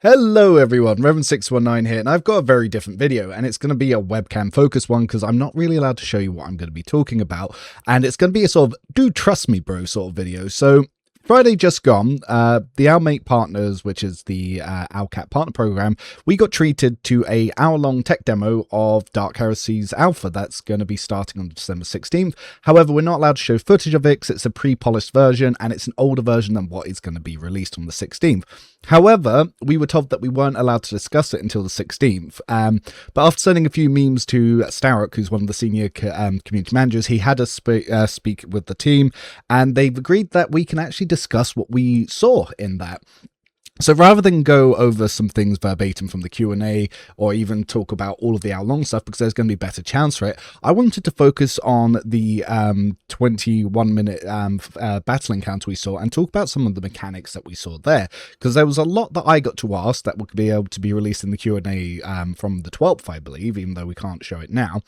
Hello everyone, Revan619 here, and I've got a very different video, and it's going to be a webcam focused one because I'm not really allowed to show you what I'm going to be talking about, and it's going to be a sort of do trust me bro sort of video. So Friday just gone, the Owlmate Partners, which is the Owlcat partner program, we got treated to a hour-long tech demo of Dark Heresy's alpha that's going to be starting on December 16th. However, we're not allowed to show footage of it because it's a pre-polished version and it's an older version than what is going to be released on the 16th. However, we were told that we weren't allowed to discuss it until the 16th. But after sending a few memes to Starrock, who's one of the senior community managers, he had us speak with the team, and they've agreed that we can actually discuss what we saw in that. So rather than go over some things verbatim from the Q&A or even talk about all of the hour-long stuff, because there's going to be a better chance for it, I wanted to focus on the 21-minute battle encounter we saw and talk about some of the mechanics that we saw there, because there was a lot that I got to ask that would be able to be released in the Q&A from the 12th, I believe, even though we can't show it now.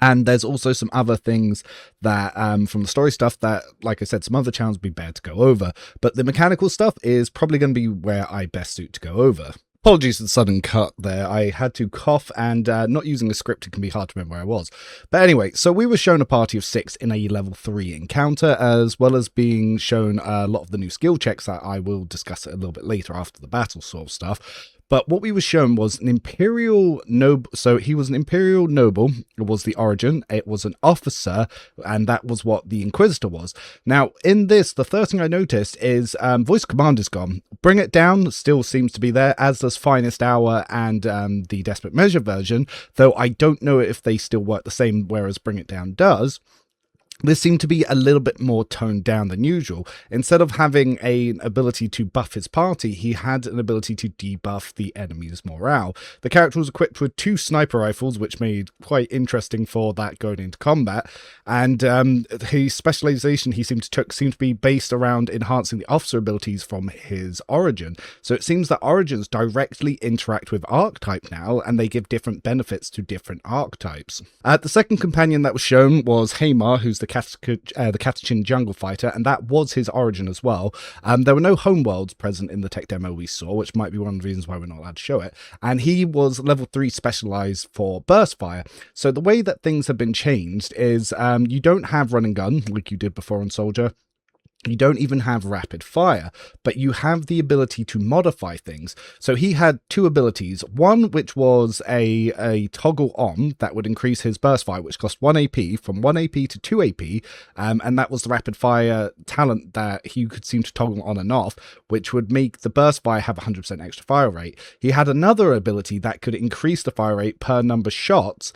And there's also some other things that, from the story stuff that, like I said, some other channels would be better to go over. But the mechanical stuff is probably going to be where I best suit to go over. Apologies for the sudden cut there. I had to cough, and not using a script, it can be hard to remember where I was. But anyway, so we were shown a party of 6 in a level 3 encounter, as well as being shown a lot of the new skill checks that I will discuss a little bit later after the battle sort of stuff. But what we were shown was an Imperial Noble. So he was an Imperial Noble, was the origin. It was an officer, and that was what the Inquisitor was. Now, in this, the first thing I noticed is Voice Command is gone. Bring It Down still seems to be there, as does Finest Hour and the Desperate Measure version, though I don't know if they still work the same, whereas Bring It Down does. This seemed to be a little bit more toned down than usual. Instead of having an ability to buff his party, he had an ability to debuff the enemy's morale. The character was equipped with 2 sniper rifles, which made quite interesting for that going into combat. And his specialization he seemed to be based around enhancing the officer abilities from his origin. So it seems that origins directly interact with archetype now, and they give different benefits to different archetypes. The second companion that was shown was Hamar, who's the Catachin jungle fighter, and that was his origin as well. There were no homeworlds present in the tech demo we saw, which might be one of the reasons why we're not allowed to show it, and he was level 3 specialized for burst fire. So the way that things have been changed is you don't have run and gun like you did before on Soldier. You don't even have rapid fire, but you have the ability to modify things. So he had 2 abilities. One, which was a toggle on that would increase his burst fire, which cost 1 AP, from 1 AP to 2 AP. And that was the rapid fire talent that he could seem to toggle on and off, which would make the burst fire have 100% extra fire rate. He had another ability that could increase the fire rate per number shots,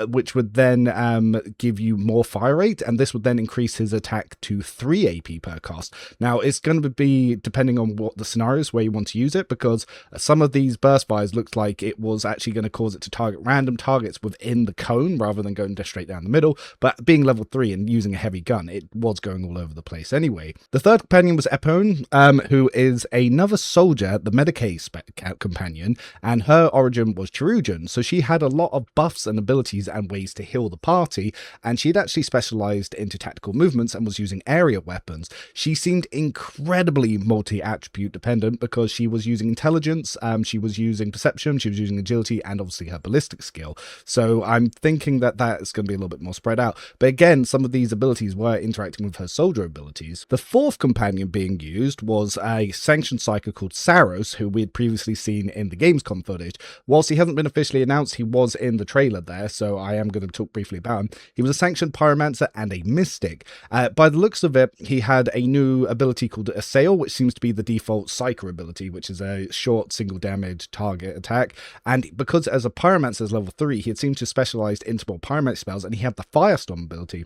which would then give you more fire rate. And this would then increase his attack to 3 AP per cost. Now, it's going to be depending on what the scenarios where you want to use it, because some of these burst fires looked like it was actually going to cause it to target random targets within the cone rather than going straight down the middle. But being level 3 and using a heavy gun, it was going all over the place anyway. The third companion was Epone, who is another soldier, the Medicae companion, and her origin was Cherugian. So she had a lot of buffs and abilities and ways to heal the party, and she'd actually specialized into tactical movements and was using area weapons. She seemed incredibly multi-attribute dependent because she was using intelligence, she was using perception, she was using agility, and obviously her ballistic skill. So I'm thinking that that's going to be a little bit more spread out. But again, some of these abilities were interacting with her soldier abilities. The fourth companion being used was a sanctioned psyker called Saros, who we had previously seen in the Gamescom footage. Whilst he hasn't been officially announced, he was in the trailer there, so I am going to talk briefly about him. He was a sanctioned pyromancer and a mystic. By the looks of it, he had a new ability called Assail, which seems to be the default Psyker ability, which is a short single damage target attack. And because as a pyromancer is level 3, he had seemed to specialize into more pyromancy spells, and he had the Firestorm ability.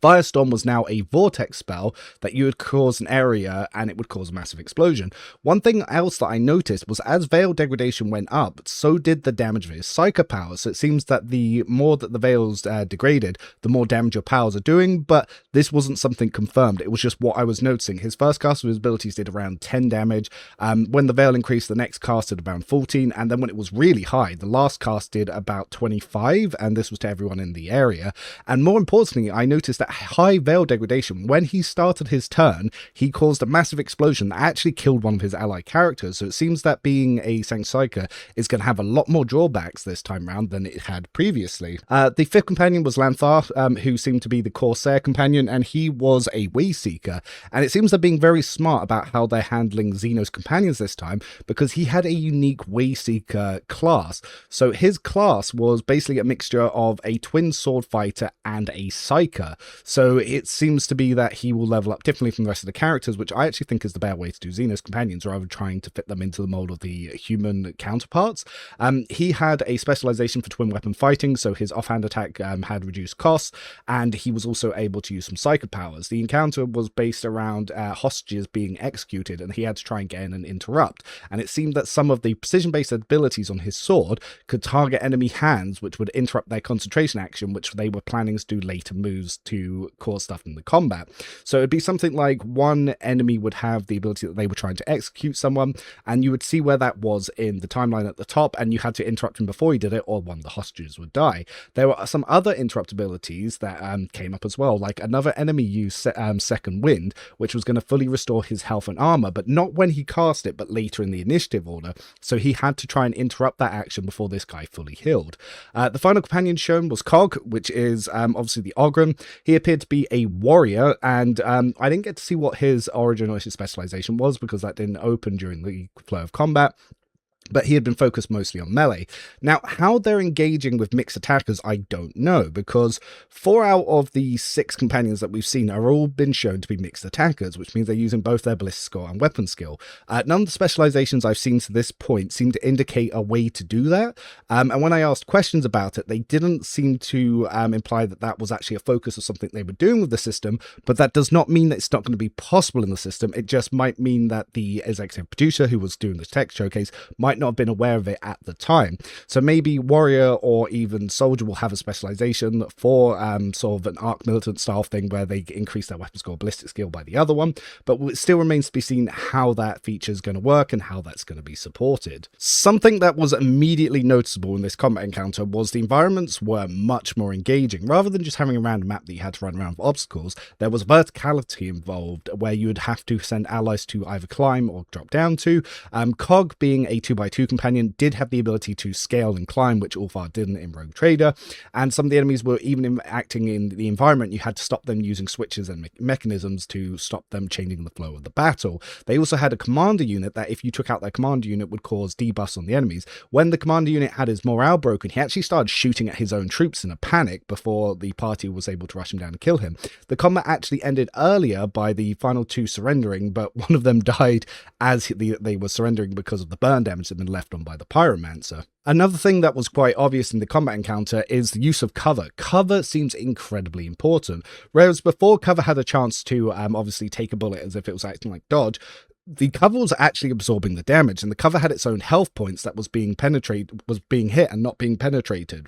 Firestorm was now a vortex spell that you would cause an area and it would cause a massive explosion. One thing else that I noticed was as Veil degradation went up, so did the damage of his Psyker powers. So it seems that the more that the Veil's degraded, the more damage your powers are doing, but this wasn't something confirmed. It was just what I was noticing. His first cast of his abilities did around 10 damage. When the Veil increased, the next cast did around 14, and then when it was really high, the last cast did about 25, and this was to everyone in the area. And more importantly, I noticed at high veil degradation. When he started his turn, he caused a massive explosion that actually killed one of his allied characters. So it seems that being a Psyker is going to have a lot more drawbacks this time around than it had previously. The fifth companion was Lanthar, who seemed to be the Corsair companion, and he was a Wayseeker. And it seems they're being very smart about how they're handling Xenos companions this time, because he had a unique Wayseeker class. So his class was basically a mixture of a twin sword fighter and a Psyker. So it seems to be that he will level up differently from the rest of the characters, which I actually think is the better way to do Xenos companions, rather than trying to fit them into the mold of the human counterparts. He had a specialization for twin weapon fighting, so his offhand attack had reduced costs, and he was also able to use some Psyker powers. The encounter was based around hostages being executed, and he had to try and get in and interrupt. And it seemed that some of the precision-based abilities on his sword could target enemy hands, which would interrupt their concentration action, which they were planning to do later moves to cause stuff in the combat. So it'd be something like one enemy would have the ability that they were trying to execute someone, and you would see where that was in the timeline at the top, and you had to interrupt him before he did it, or one of the hostages would die. There were some other interrupt abilities that came up as well, like another enemy used Second Wind, which was going to fully restore his health and armor, but not when he cast it, but later in the initiative order. So he had to try and interrupt that action before this guy fully healed. The final companion shown was Cog, which is obviously the Ogren. He appeared to be a warrior, and I didn't get to see what his origin or his specialization was, because that didn't open during the flow of combat. But he had been focused mostly on melee. Now, how they're engaging with mixed attackers, I don't know, because 4 out of the 6 companions that we've seen are all been shown to be mixed attackers, which means they're using both their ballistic skill and weapon skill. None of the specializations I've seen to this point seem to indicate a way to do that. And when I asked questions about it, they didn't seem to imply that that was actually a focus of something they were doing with the system, but that does not mean that it's not going to be possible in the system. It just might mean that the executive producer who was doing this tech showcase might not have been aware of it at the time. So maybe warrior or even soldier will have a specialization for sort of an arc militant style thing where they increase their weapon skill, ballistic skill by the other one, but it still remains to be seen how that feature is going to work and how that's going to be supported. Something that was immediately noticeable in this combat encounter was the environments were much more engaging. Rather than just having a random map that you had to run around with obstacles, there was verticality involved where you would have to send allies to either climb or drop down to. Cog, being a 2x2 companion, did have the ability to scale and climb, which Ulfar didn't in Rogue Trader, and some of the enemies were even acting in the environment. You had to stop them using switches and mechanisms to stop them changing the flow of the battle. They also had a commander unit that, if you took out their commander unit, would cause debuffs on the enemies. When the commander unit had his morale broken, he actually started shooting at his own troops in a panic before the party was able to rush him down and kill him. The combat actually ended earlier by the final 2 surrendering, but one of them died as they were surrendering because of the burn damage that had been left on by the Pyromancer. Another thing that was quite obvious in the combat encounter is the use of cover. Cover seems incredibly important. Whereas before, cover had a chance to obviously take a bullet as if it was acting like dodge, the cover was actually absorbing the damage, and the cover had its own health points that was being hit and not being penetrated.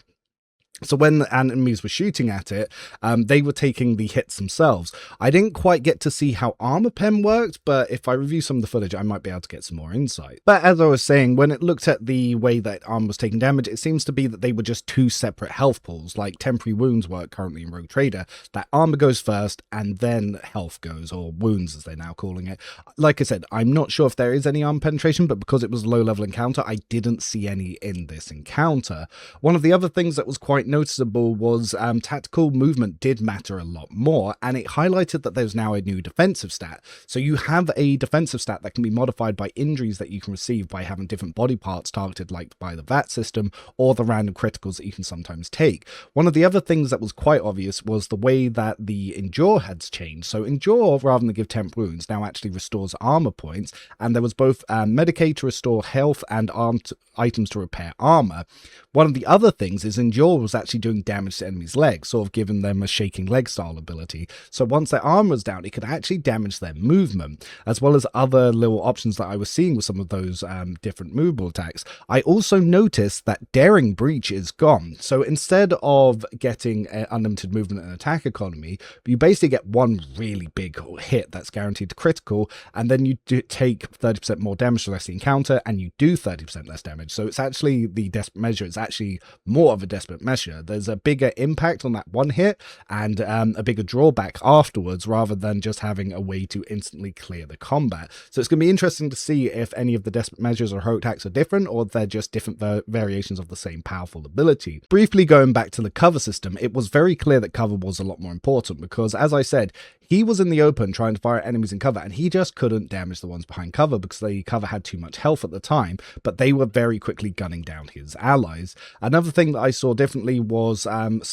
So when the enemies were shooting at it, they were taking the hits themselves. I didn't quite get to see how armor pen worked, but if I review some of the footage, I might be able to get some more insight. But as I was saying, when it looked at the way that armor was taking damage, it seems to be that they were just 2 separate health pools, like temporary wounds work currently in Rogue Trader. That armor goes first, and then health goes, or wounds as they're now calling it. Like I said, I'm not sure if there is any armor penetration, but because it was a low-level encounter, I didn't see any in this encounter. One of the other things that was quite noticeable was tactical movement did matter a lot more, and it highlighted that there's now a new defensive stat. So you have a defensive stat that can be modified by injuries that you can receive by having different body parts targeted, like by the VAT system or the random criticals that you can sometimes take. One of the other things that was quite obvious was the way that the Endure had changed. So Endure, rather than give temp wounds, now actually restores armor points, and there was both Medicaid to restore health and armed items to repair armor. One of the other things is Endure was actually doing damage to enemies' legs, sort of giving them a shaking leg style ability. So once their armor was down, it could actually damage their movement, as well as other little options that I was seeing with some of those different movable attacks. I also noticed that Daring Breach is gone. So instead of getting unlimited movement and attack economy, you basically get one really big hit that's guaranteed to critical, and then you take 30% more damage to the rest of the encounter, and you do 30% less damage. So it's actually the desperate measure. It's actually more of a desperate harsher. There's a bigger impact on that one hit and a bigger drawback afterwards, rather than just having a way to instantly clear the combat. So it's going to be interesting to see if any of the desperate measures or heroic attacks are different, or if they're just different variations of the same powerful ability. Briefly going back to the cover system, it was very clear that cover was a lot more important because, as I said, he was in the open trying to fire at enemies in cover, and he just couldn't damage the ones behind cover because the cover had too much health at the time, but they were very quickly gunning down his allies. Another thing that I saw differently was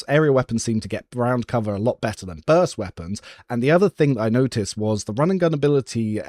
area weapons seemed to get round cover a lot better than burst weapons, and the other thing that I noticed was the run and gun ability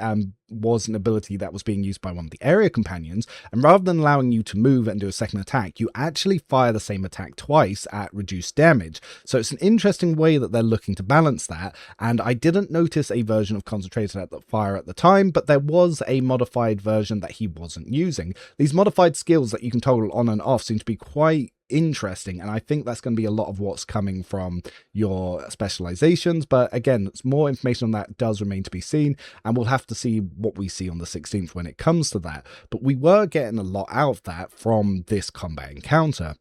was an ability that was being used by one of the area companions, and rather than allowing you to move and do a second attack, you actually fire the same attack twice at reduced damage. So it's an interesting way that they're looking to balance that, and I didn't notice a version of concentrated fire at the time, but there was a modified version that he wasn't using. These modified skills that you can toggle on and off seem to be quite interesting, and I think that's going to be a lot of what's coming from your specializations, but again, more information on that does remain to be seen, and we'll have to see what we see on the 16th when it comes to that. But we were getting a lot out of that from this combat encounter.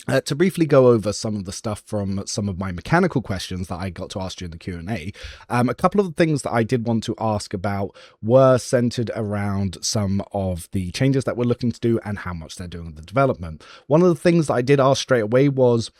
To briefly go over some of the stuff from some of my mechanical questions that I got to ask during the Q&A, a couple of the things that I did want to ask about were centered around some of the changes that we're looking to do and how much they're doing in the development. One of the things that I did ask straight away was,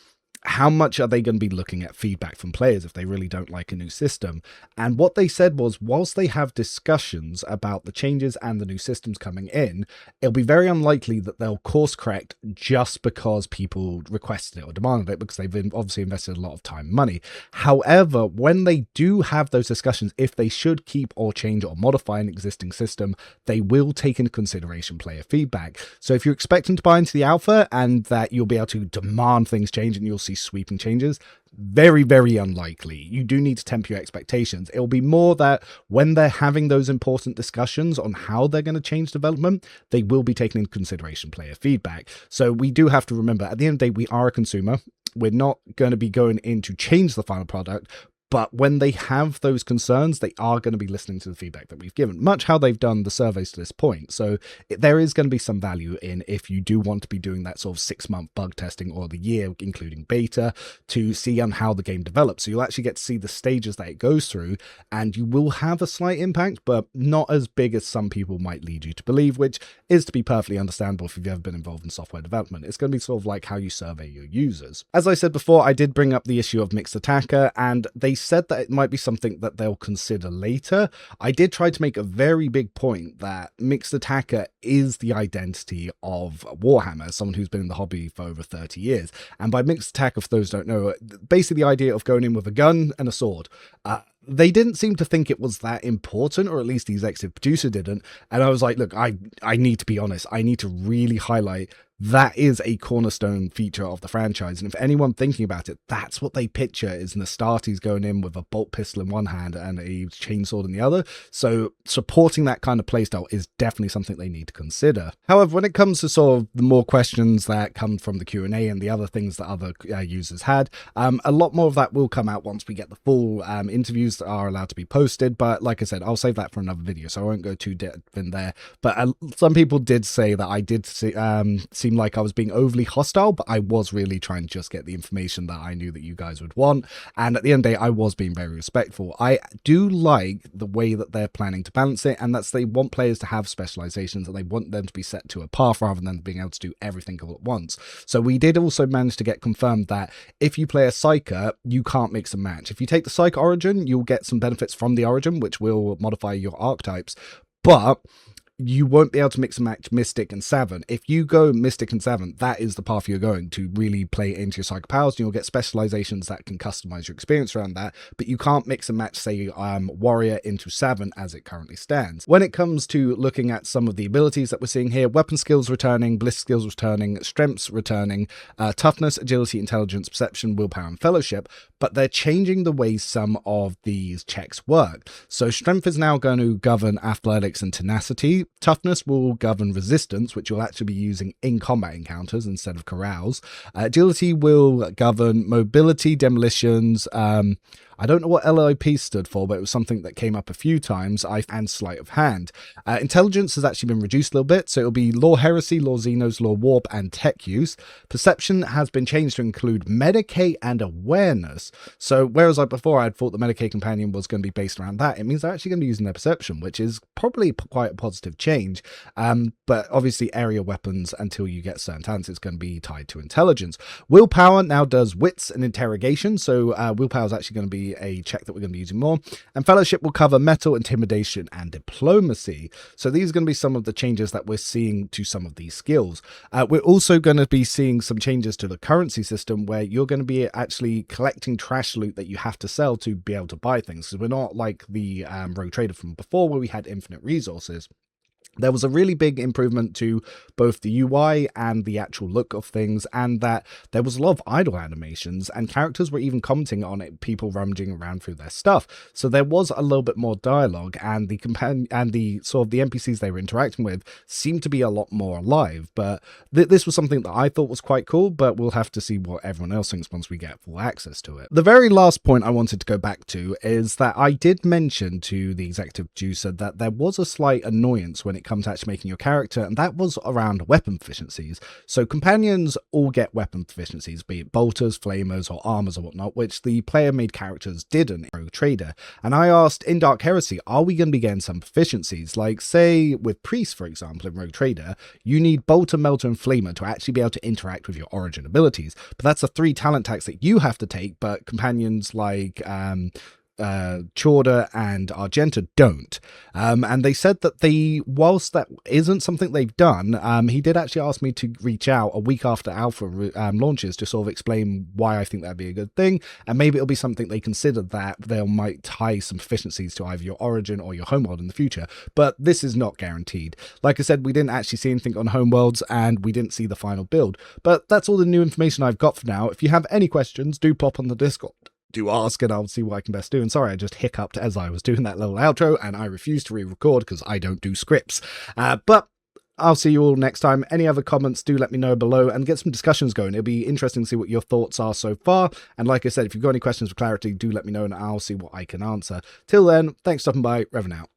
how much are they going to be looking at feedback from players if they really don't like a new system? And what they said was, whilst they have discussions about the changes and the new systems coming in, it'll be very unlikely that they'll course correct just because people requested it or demanded it, because they've obviously invested a lot of time and money. However, when they do have those discussions, if they should keep or change or modify an existing system, they will take into consideration player feedback. So if you're expecting to buy into the alpha and that you'll be able to demand things change and you'll see sweeping changes, very, very unlikely. You do need to temper your expectations. It'll be more that when they're having those important discussions on how they're going to change development, they will be taking into consideration player feedback. So we do have to remember, at the end of the day, we are a consumer. We're not going to be going in to change the final product, but when they have those concerns, they are going to be listening to the feedback that we've given, much how they've done the surveys to this point. So there is going to be some value in, if you do want to be doing that sort of 6-month bug testing or the year, including beta, to see on how the game develops. So you'll actually get to see the stages that it goes through, and you will have a slight impact, but not as big as some people might lead you to believe, which is to be perfectly understandable if you've ever been involved in software development. It's going to be sort of like how you survey your users. As I said before, I did bring up the issue of mixed attacker, and they said that it might be something that they'll consider later. I did try to make a very big point that mixed attacker is the identity of Warhammer, as someone who's been in the hobby for over 30 years. And by mixed attacker, for those who don't know, basically the idea of going in with a gun and a sword. They didn't seem to think it was that important, or at least the executive producer didn't. And I was like, look, I need to be honest. I need to really highlight that is a cornerstone feature of the franchise. And if anyone thinking about it, that's what they picture, is Nastartes going in with a bolt pistol in one hand and a chainsaw in the other. So supporting that kind of playstyle is definitely something they need to consider. However, when it comes to sort of the more questions that come from the Q&A and the other things that other users had, a lot more of that will come out once we get the full interviews that are allowed to be posted. But like I said, I'll save that for another video, so I won't go too deep in there. But some people did say that I did seem like I was being overly hostile, but I was really trying to just get the information that I knew that you guys would want. And at the end of the day, I was being very respectful. I do like the way that they're planning to balance it, and that's they want players to have specializations, and they want them to be set to a path rather than being able to do everything all at once. So we did also manage to get confirmed that if you play a Psyker, you can't mix and match. If you take the Psyker origin, you'll get some benefits from the origin, which will modify your archetypes, but you won't be able to mix and match Mystic and Savant. If you go Mystic and Savant, that is the path you're going to really play into your psychic powers, and you'll get specializations that can customize your experience around that, but you can't mix and match, say, Warrior into Savant as it currently stands. When it comes to looking at some of the abilities that we're seeing here, weapon skills returning, bliss skills returning, strengths returning, toughness, agility, intelligence, perception, willpower, and fellowship, but they're changing the way some of these checks work. So strength is now going to govern athletics and tenacity. Toughness will govern resistance, which you'll actually be using in combat encounters instead of corrals. Agility will govern mobility, demolitions, I don't know what LIP stood for, but it was something that came up a few times, and sleight of hand. Intelligence has actually been reduced a little bit, so it'll be Law Heresy, Law Xenos, Law Warp, and Tech Use. Perception has been changed to include Medicae and Awareness. So whereas before I'd thought the Medicae companion was going to be based around that, it means they're actually going to be using their perception, which is probably quite a positive change. But obviously area weapons, until you get certain talents, it's going to be tied to intelligence. Willpower now does wits and interrogation, so willpower is actually going to be a check that we're going to be using more. And fellowship will cover metal, intimidation, and diplomacy. So these are going to be some of the changes that we're seeing to some of these skills. We're also going to be seeing some changes to the currency system, where you're going to be actually collecting trash loot that you have to sell to be able to buy things, because we're not like the Rogue Trader from before, where we had infinite resources. There was a really big improvement to both the UI and the actual look of things, and that there was a lot of idle animations, and characters were even commenting on it, people rummaging around through their stuff. So there was a little bit more dialogue, and the sort of the NPCs they were interacting with seemed to be a lot more alive. But this was something that I thought was quite cool, but we'll have to see what everyone else thinks once we get full access to it. The very last point I wanted to go back to is that I did mention to the executive producer that there was a slight annoyance when it comes to actually making your character, and that was around weapon proficiencies. So companions all get weapon proficiencies, be it bolters, flamers, or armors or whatnot, which the player-made characters didn't in Rogue Trader. And I asked in Dark Heresy, are we going to be getting some proficiencies? Like, say, with Priest, for example, in Rogue Trader, you need bolter, melter, and flamer to actually be able to interact with your origin abilities. But that's a 3 talent tax that you have to take, but companions like Chorda and Argenta don't. And they said that whilst that isn't something they've done, he did actually ask me to reach out a week after alpha launches to sort of explain why I think that'd be a good thing, and maybe it'll be something they consider, that they might tie some efficiencies to either your origin or your homeworld in the future. But this is not guaranteed. Like I said, we didn't actually see anything on homeworlds, and we didn't see the final build. But that's all the new information I've got for now. If you have any questions, do pop on the Discord. Do ask, and I'll see what I can best do. And sorry, I just hiccuped as I was doing that little outro, and I refuse to re-record because I don't do scripts. But I'll see you all next time. Any other comments, do let me know below and get some discussions going. It'll be interesting to see what your thoughts are so far. And like I said, if you've got any questions for clarity, do let me know and I'll see what I can answer. Till then, thanks for stopping by. Revan out.